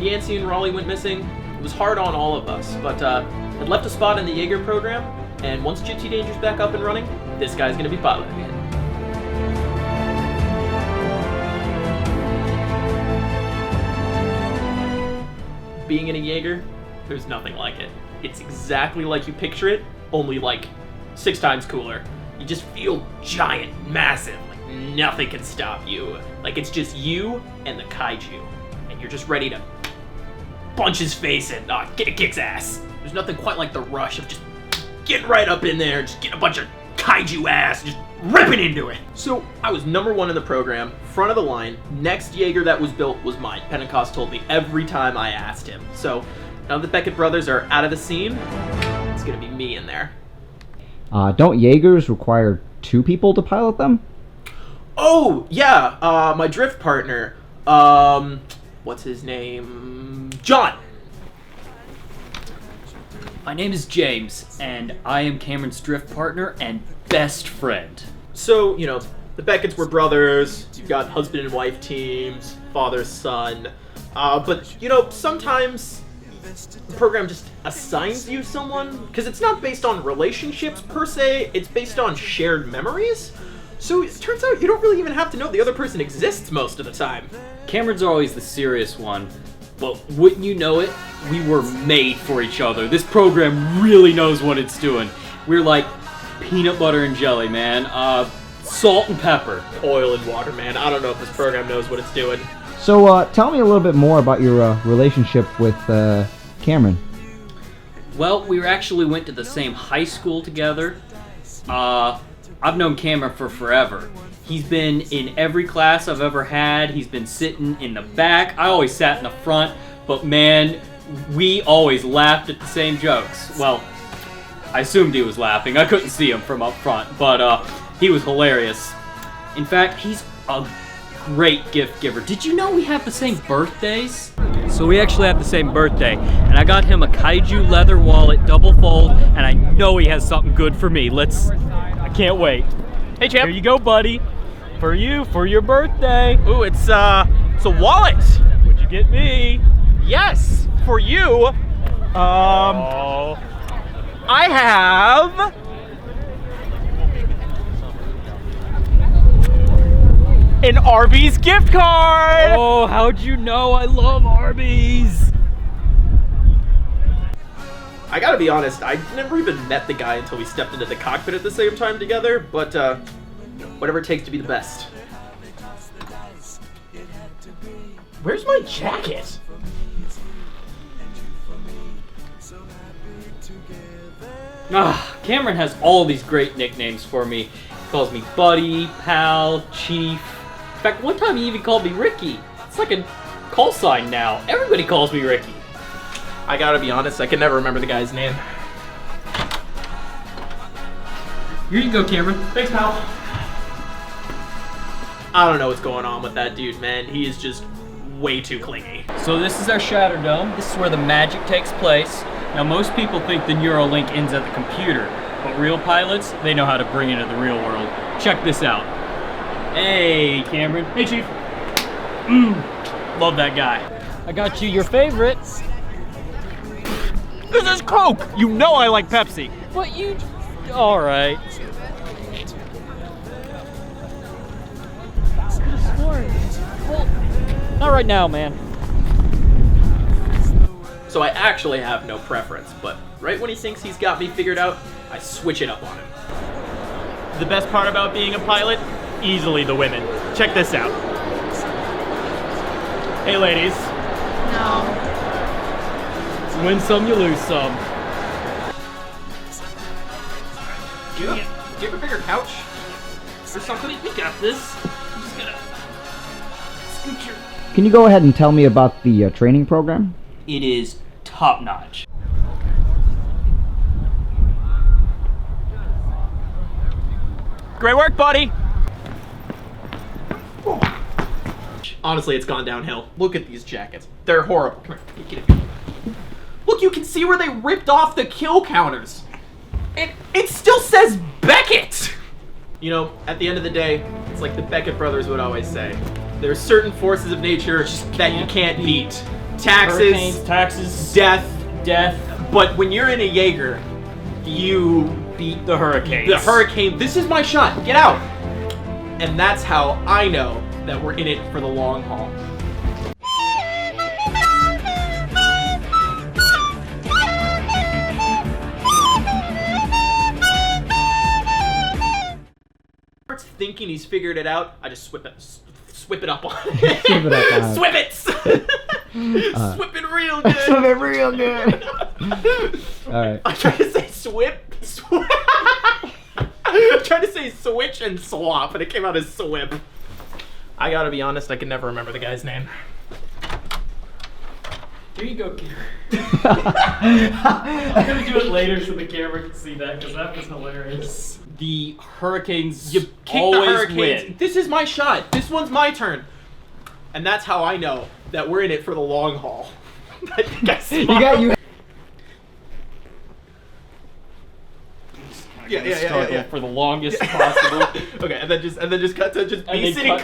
Yancey and Raleigh went missing, it was hard on all of us, but had left a spot in the Jaeger program, and once Gipsy Danger's back up and running, this guy's gonna be piloting it. Being in a Jaeger, there's nothing like it. It's exactly like you picture it, only like 6 times cooler. You just feel giant, massive, like nothing can stop you. Like it's just you and the kaiju, and you're just ready to punch his face and kicks ass. There's nothing quite like the rush of just getting right up in there, just getting a bunch of kaiju ass, just ripping into it. So I was #1 in the program, front of the line. Next Jaeger that was built was mine. Pentecost told me every time I asked him. So now the Beckett brothers are out of the scene, it's gonna be me in there. Don't Jaegers require 2 people to pilot them? Oh, yeah, my drift partner, what's his name? John! My name is James, and I am Cameron's drift partner and best friend. So, you know, the Becketts were brothers, you've got husband and wife teams, father, son, but, you know, sometimes the program just assigns you someone, because it's not based on relationships per se, it's based on shared memories. So it turns out you don't really even have to know the other person exists most of the time. Cameron's always the serious one, but wouldn't you know it, we were made for each other. This program really knows what it's doing. We're like peanut butter and jelly, man. Salt and pepper. Oil and water, man. I don't know if this program knows what it's doing. So, tell me a little bit more about your relationship with Cameron. Well, we actually went to the same high school together. I've known Cameron for forever. He's been in every class I've ever had. He's been sitting in the back. I always sat in the front, but man, we always laughed at the same jokes. Well, I assumed he was laughing. I couldn't see him from up front, but he was hilarious. In fact, he's a great gift giver. Did you know we have the same birthdays? So we actually have the same birthday, and I got him a kaiju leather wallet, double fold, and I know he has something good for me. I can't wait. Hey, champ. Here you go, buddy. For you, for your birthday. Ooh, it's a wallet. What'd you get me? Yes, for you. Oh. I have an Arby's gift card. Oh, how'd you know I love Arby's? I gotta be honest, I never even met the guy until we stepped into the cockpit at the same time together, but whatever it takes to be the best. Where's my jacket? Cameron has all these great nicknames for me. He calls me Buddy, Pal, Chief. In fact, one time he even called me Ricky. It's like a call sign now. Everybody calls me Ricky. I gotta be honest, I can never remember the guy's name. Here you go, Cameron. Thanks, pal. I don't know what's going on with that dude, man. He is just way too clingy. So this is our Shatter Dome. This is where the magic takes place. Now most people think the Neuralink ends at the computer, but real pilots, they know how to bring it to the real world. Check this out. Hey, Cameron. Hey, Chief. Love that guy. I got you your favorite. This is Coke! You know I like Pepsi. But you... Alright. Well, not right now, man. So I actually have no preference, but right when he thinks he's got me figured out, I switch it up on him. The best part about being a pilot? Easily the women. Check this out. Hey ladies. No. Win some, you lose some. Do you have a bigger couch? Or something? We got this. I'm just gonna scoot your... Can you go ahead and tell me about the training program? It is top-notch. Great work, buddy! Honestly, it's gone downhill. Look at these jackets. They're horrible. Come here, get it. Look, you can see where they ripped off the kill counters. It still says Beckett! You know, at the end of the day, it's like the Beckett brothers would always say. There are certain forces of nature that you can't beat. taxes, taxes, death. But When you're in a Jaeger, you beat the hurricanes. the hurricane. This is my shot. Get out. And that's how I know that we're in it for the long haul. Starts thinking he's figured it out. I just swip it up on it. Swip it up on it. Swip it. Swip it real good. Swip it real good. Alright. I tried to say swip. I tried to say switch and swap, and it came out as swip. I gotta be honest, I can never remember the guy's name. Here you go, I'm gonna do it later so the camera can see that, because that was hilarious. The Hurricanes You kick always the Hurricanes. win. This is my shot. This one's my turn. And that's how I know that we're in it for the long haul. I think I smiled. You Yeah. For the longest possible. Okay, and then just cut to just And me then sitting cut